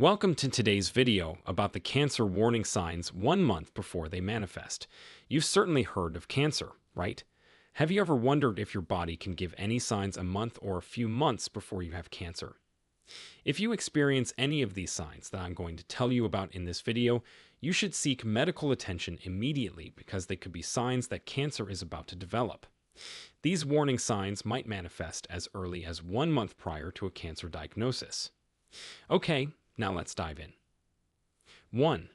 Welcome to today's video about the cancer warning signs 1 month before they manifest. You've certainly heard of cancer, right? Have you ever wondered if your body can give any signs a month or a few months before you have cancer? If you experience any of these signs that I'm going to tell you about in this video, you should seek medical attention immediately because they could be signs that cancer is about to develop. These warning signs might manifest as early as 1 month prior to a cancer diagnosis. Okay, now let's dive in. 1.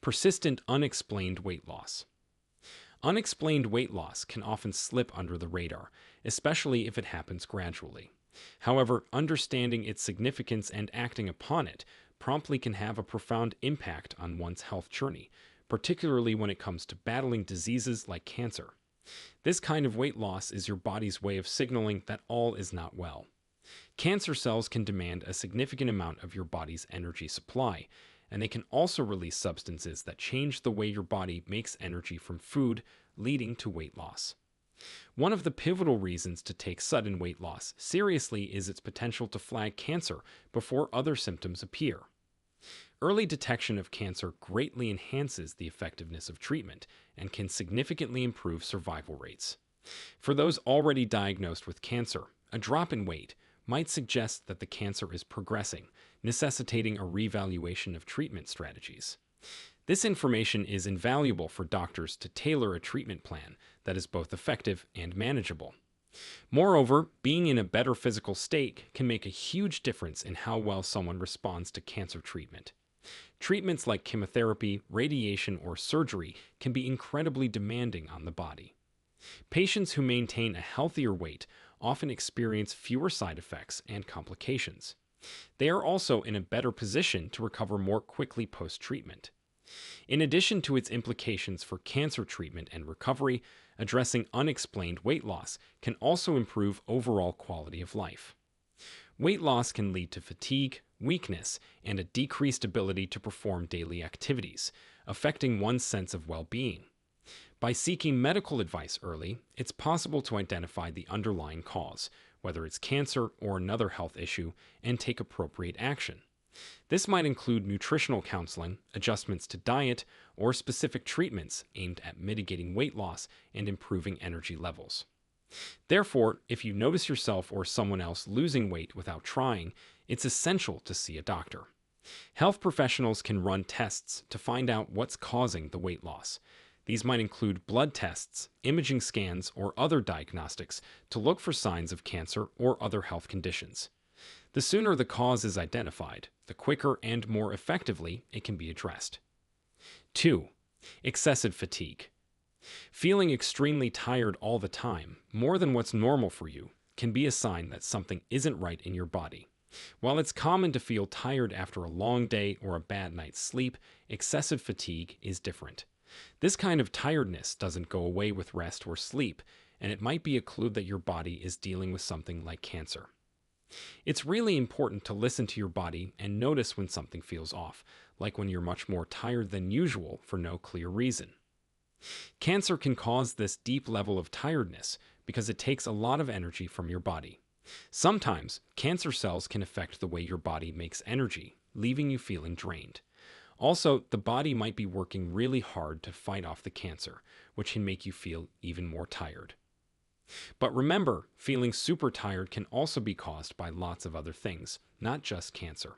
Persistent unexplained weight loss. Unexplained weight loss can often slip under the radar, especially if it happens gradually. However, understanding its significance and acting upon it promptly can have a profound impact on one's health journey, particularly when it comes to battling diseases like cancer. This kind of weight loss is your body's way of signaling that all is not well. Cancer cells can demand a significant amount of your body's energy supply, and they can also release substances that change the way your body makes energy from food, leading to weight loss. One of the pivotal reasons to take sudden weight loss seriously is its potential to flag cancer before other symptoms appear. Early detection of cancer greatly enhances the effectiveness of treatment and can significantly improve survival rates. For those already diagnosed with cancer, a drop in weight might suggest that the cancer is progressing, necessitating a reevaluation of treatment strategies. This information is invaluable for doctors to tailor a treatment plan that is both effective and manageable. Moreover, being in a better physical state can make a huge difference in how well someone responds to cancer treatment. Treatments like chemotherapy, radiation, or surgery can be incredibly demanding on the body. Patients who maintain a healthier weight often experience fewer side effects and complications. They are also in a better position to recover more quickly post-treatment. In addition to its implications for cancer treatment and recovery, addressing unexplained weight loss can also improve overall quality of life. Weight loss can lead to fatigue, weakness, and a decreased ability to perform daily activities, affecting one's sense of well-being. By seeking medical advice early, it's possible to identify the underlying cause, whether it's cancer or another health issue, and take appropriate action. This might include nutritional counseling, adjustments to diet, or specific treatments aimed at mitigating weight loss and improving energy levels. Therefore, if you notice yourself or someone else losing weight without trying, it's essential to see a doctor. Health professionals can run tests to find out what's causing the weight loss. These might include blood tests, imaging scans, or other diagnostics to look for signs of cancer or other health conditions. The sooner the cause is identified, the quicker and more effectively it can be addressed. 2. Excessive fatigue. Feeling extremely tired all the time, more than what's normal for you, can be a sign that something isn't right in your body. While it's common to feel tired after a long day or a bad night's sleep, excessive fatigue is different. This kind of tiredness doesn't go away with rest or sleep, and it might be a clue that your body is dealing with something like cancer. It's really important to listen to your body and notice when something feels off, like when you're much more tired than usual for no clear reason. Cancer can cause this deep level of tiredness because it takes a lot of energy from your body. Sometimes, cancer cells can affect the way your body makes energy, leaving you feeling drained. Also, the body might be working really hard to fight off the cancer, which can make you feel even more tired. But remember, feeling super tired can also be caused by lots of other things, not just cancer.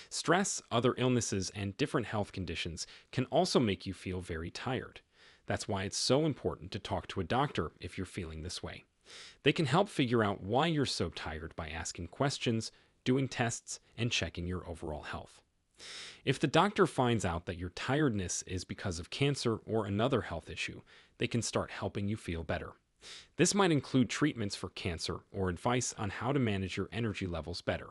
Stress, other illnesses, and different health conditions can also make you feel very tired. That's why it's so important to talk to a doctor if you're feeling this way. They can help figure out why you're so tired by asking questions, doing tests, and checking your overall health. If the doctor finds out that your tiredness is because of cancer or another health issue, they can start helping you feel better. This might include treatments for cancer or advice on how to manage your energy levels better.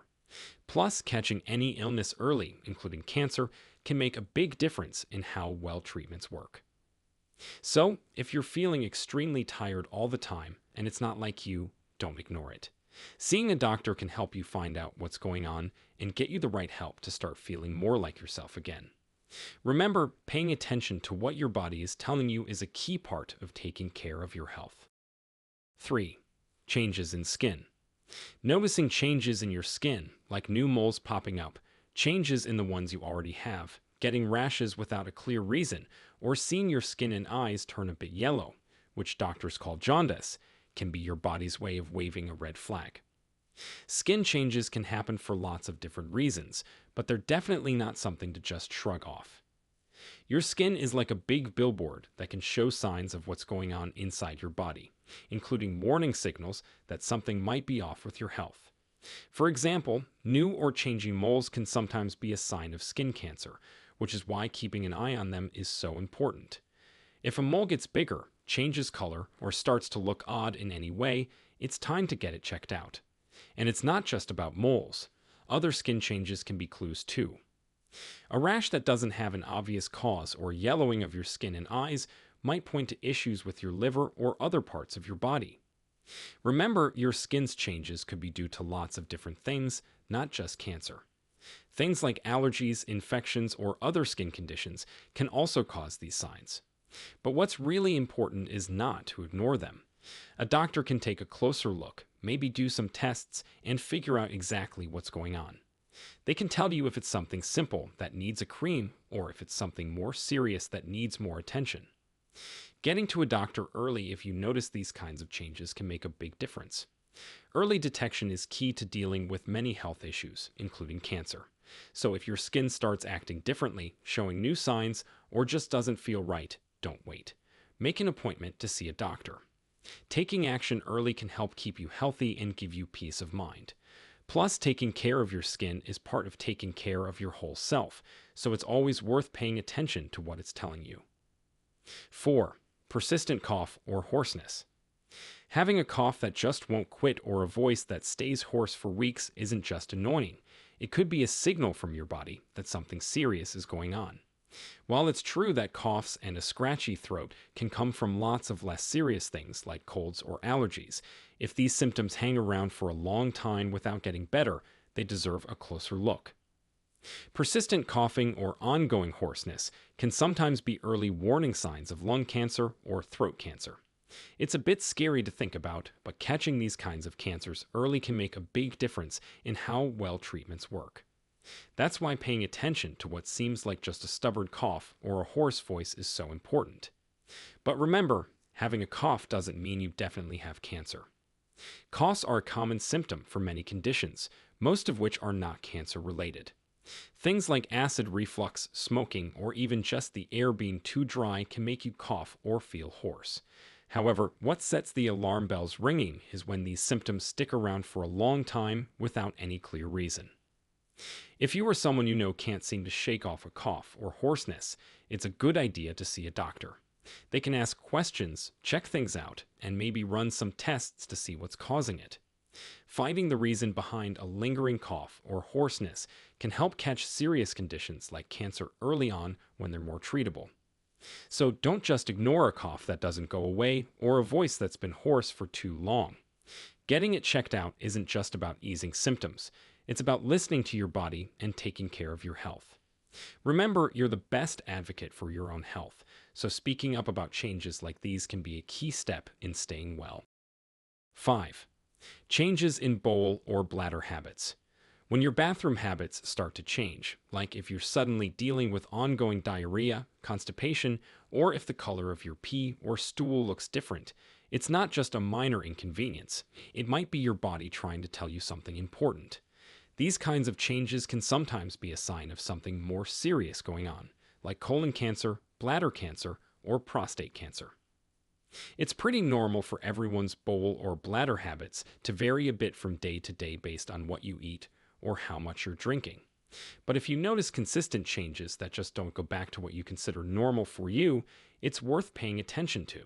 Plus, catching any illness early, including cancer, can make a big difference in how well treatments work. So, if you're feeling extremely tired all the time and it's not like you, don't ignore it. Seeing a doctor can help you find out what's going on and get you the right help to start feeling more like yourself again. Remember, paying attention to what your body is telling you is a key part of taking care of your health. 3. Changes in skin. Noticing changes in your skin, like new moles popping up, Changes in the ones you already have, getting rashes without a clear reason, or seeing your skin and eyes turn a bit yellow, which doctors call jaundice, can be your body's way of waving a red flag. Skin changes can happen for lots of different reasons, but they're definitely not something to just shrug off. Your skin is like a big billboard that can show signs of what's going on inside your body, including warning signals that something might be off with your health. For example, new or changing moles can sometimes be a sign of skin cancer, which is why keeping an eye on them is so important. If a mole gets bigger, changes color, or starts to look odd in any way, it's time to get it checked out. And it's not just about moles. Other skin changes can be clues too. A rash that doesn't have an obvious cause or yellowing of your skin and eyes might point to issues with your liver or other parts of your body. Remember, your skin's changes could be due to lots of different things, not just cancer. Things like allergies, infections, or other skin conditions can also cause these signs. But what's really important is not to ignore them. A doctor can take a closer look, maybe do some tests, and figure out exactly what's going on. They can tell you if it's something simple that needs a cream or if it's something more serious that needs more attention. Getting to a doctor early if you notice these kinds of changes can make a big difference. Early detection is key to dealing with many health issues, including cancer. So if your skin starts acting differently, showing new signs, or just doesn't feel right, don't wait. Make an appointment to see a doctor. Taking action early can help keep you healthy and give you peace of mind. Plus, taking care of your skin is part of taking care of your whole self, so it's always worth paying attention to what it's telling you. 4. Persistent cough or hoarseness. Having a cough that just won't quit or a voice that stays hoarse for weeks isn't just annoying. It could be a signal from your body that something serious is going on. While it's true that coughs and a scratchy throat can come from lots of less serious things like colds or allergies, if these symptoms hang around for a long time without getting better, they deserve a closer look. Persistent coughing or ongoing hoarseness can sometimes be early warning signs of lung cancer or throat cancer. It's a bit scary to think about, but catching these kinds of cancers early can make a big difference in how well treatments work. That's why paying attention to what seems like just a stubborn cough or a hoarse voice is so important. But remember, having a cough doesn't mean you definitely have cancer. Coughs are a common symptom for many conditions, most of which are not cancer-related. Things like acid reflux, smoking, or even just the air being too dry can make you cough or feel hoarse. However, what sets the alarm bells ringing is when these symptoms stick around for a long time without any clear reason. If you or someone you know can't seem to shake off a cough or hoarseness, it's a good idea to see a doctor. They can ask questions, check things out, and maybe run some tests to see what's causing it. Finding the reason behind a lingering cough or hoarseness can help catch serious conditions like cancer early on when they're more treatable. So don't just ignore a cough that doesn't go away or a voice that's been hoarse for too long. Getting it checked out isn't just about easing symptoms. It's about listening to your body and taking care of your health. Remember, you're the best advocate for your own health, so speaking up about changes like these can be a key step in staying well. 5. Changes in bowel or bladder habits. When your bathroom habits start to change, like if you're suddenly dealing with ongoing diarrhea, constipation, or if the color of your pee or stool looks different, it's not just a minor inconvenience. It might be your body trying to tell you something important. These kinds of changes can sometimes be a sign of something more serious going on, like colon cancer, bladder cancer, or prostate cancer. It's pretty normal for everyone's bowel or bladder habits to vary a bit from day to day based on what you eat or how much you're drinking. But if you notice consistent changes that just don't go back to what you consider normal for you, it's worth paying attention to.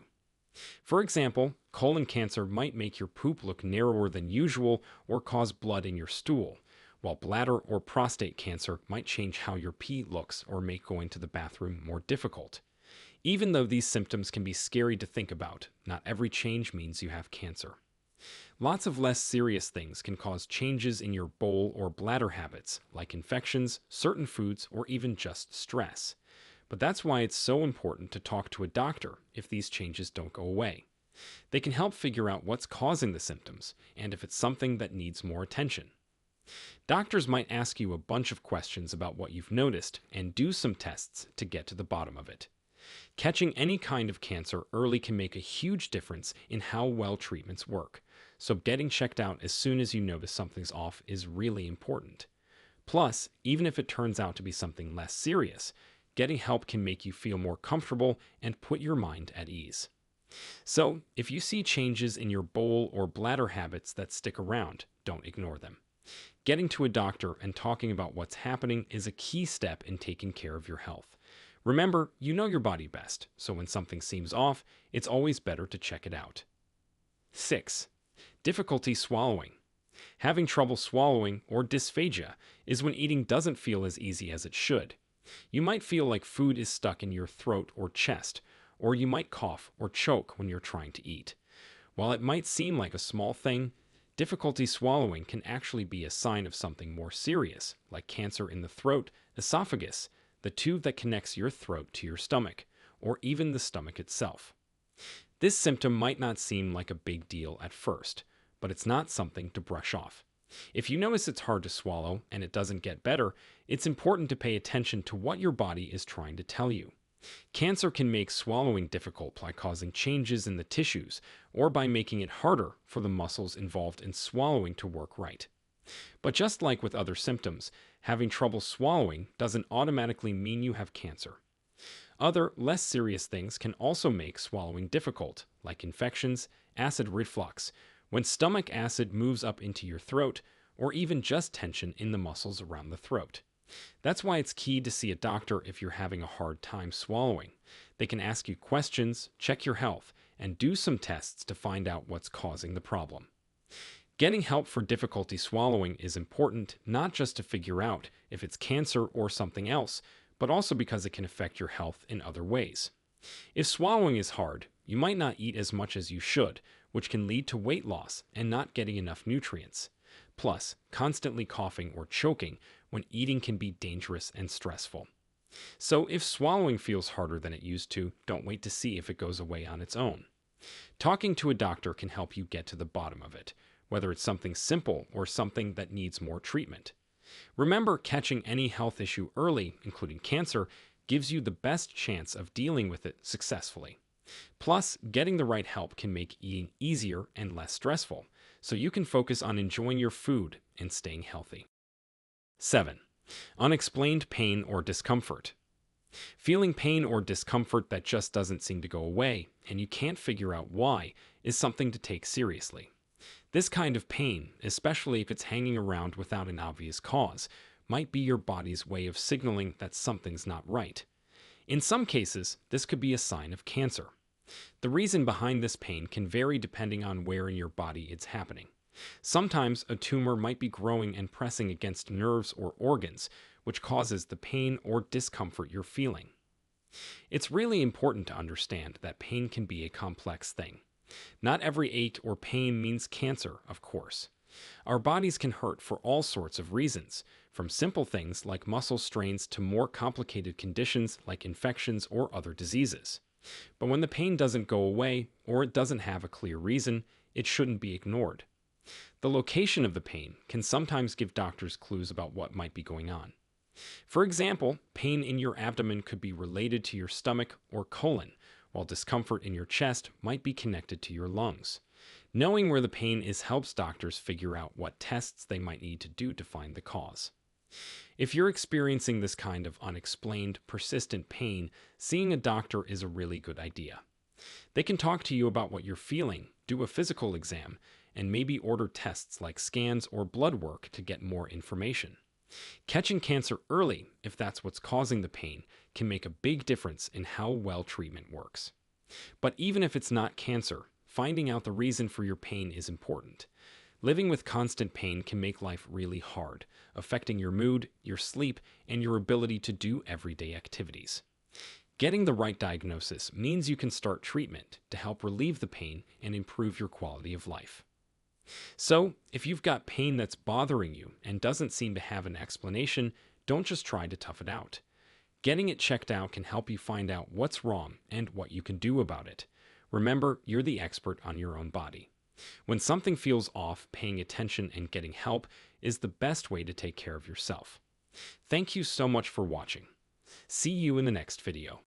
For example, colon cancer might make your poop look narrower than usual or cause blood in your stool, while bladder or prostate cancer might change how your pee looks or make going to the bathroom more difficult. Even though these symptoms can be scary to think about, not every change means you have cancer. Lots of less serious things can cause changes in your bowel or bladder habits, like infections, certain foods, or even just stress. But that's why it's so important to talk to a doctor if these changes don't go away. They can help figure out what's causing the symptoms and if it's something that needs more attention. Doctors might ask you a bunch of questions about what you've noticed and do some tests to get to the bottom of it. Catching any kind of cancer early can make a huge difference in how well treatments work, so getting checked out as soon as you notice something's off is really important. Plus, even if it turns out to be something less serious, getting help can make you feel more comfortable and put your mind at ease. So, if you see changes in your bowel or bladder habits that stick around, don't ignore them. Getting to a doctor and talking about what's happening is a key step in taking care of your health. Remember, you know your body best, so when something seems off, it's always better to check it out. 6. Difficulty swallowing. Having trouble swallowing, or dysphagia, is when eating doesn't feel as easy as it should. You might feel like food is stuck in your throat or chest, or you might cough or choke when you're trying to eat. While it might seem like a small thing, difficulty swallowing can actually be a sign of something more serious, like cancer in the throat, esophagus, the tube that connects your throat to your stomach, or even the stomach itself. This symptom might not seem like a big deal at first, but it's not something to brush off. If you notice it's hard to swallow and it doesn't get better, it's important to pay attention to what your body is trying to tell you. Cancer can make swallowing difficult by causing changes in the tissues or by making it harder for the muscles involved in swallowing to work right. But just like with other symptoms, having trouble swallowing doesn't automatically mean you have cancer. Other, less serious things can also make swallowing difficult, like infections, acid reflux, when stomach acid moves up into your throat, or even just tension in the muscles around the throat. That's why it's key to see a doctor if you're having a hard time swallowing. They can ask you questions, check your health, and do some tests to find out what's causing the problem. Getting help for difficulty swallowing is important not just to figure out if it's cancer or something else, but also because it can affect your health in other ways. If swallowing is hard, you might not eat as much as you should, which can lead to weight loss and not getting enough nutrients. Plus, constantly coughing or choking when eating can be dangerous and stressful. So if swallowing feels harder than it used to, don't wait to see if it goes away on its own. Talking to a doctor can help you get to the bottom of it, whether it's something simple or something that needs more treatment. Remember, catching any health issue early, including cancer, gives you the best chance of dealing with it successfully. Plus, getting the right help can make eating easier and less stressful, so you can focus on enjoying your food and staying healthy. 7. Unexplained pain or discomfort. Feeling pain or discomfort that just doesn't seem to go away, and you can't figure out why, is something to take seriously. This kind of pain, especially if it's hanging around without an obvious cause, might be your body's way of signaling that something's not right. In some cases, this could be a sign of cancer. The reason behind this pain can vary depending on where in your body it's happening. Sometimes a tumor might be growing and pressing against nerves or organs, which causes the pain or discomfort you're feeling. It's really important to understand that pain can be a complex thing. Not every ache or pain means cancer, of course. Our bodies can hurt for all sorts of reasons, from simple things like muscle strains to more complicated conditions like infections or other diseases. But when the pain doesn't go away, or it doesn't have a clear reason, it shouldn't be ignored. The location of the pain can sometimes give doctors clues about what might be going on. For example, pain in your abdomen could be related to your stomach or colon, while discomfort in your chest might be connected to your lungs. Knowing where the pain is helps doctors figure out what tests they might need to do to find the cause. If you're experiencing this kind of unexplained, persistent pain, seeing a doctor is a really good idea. They can talk to you about what you're feeling, do a physical exam, and maybe order tests like scans or blood work to get more information. Catching cancer early, if that's what's causing the pain, can make a big difference in how well treatment works. But even if it's not cancer, finding out the reason for your pain is important. Living with constant pain can make life really hard, affecting your mood, your sleep, and your ability to do everyday activities. Getting the right diagnosis means you can start treatment to help relieve the pain and improve your quality of life. So, if you've got pain that's bothering you and doesn't seem to have an explanation, don't just try to tough it out. Getting it checked out can help you find out what's wrong and what you can do about it. Remember, you're the expert on your own body. When something feels off, paying attention and getting help is the best way to take care of yourself. Thank you so much for watching. See you in the next video.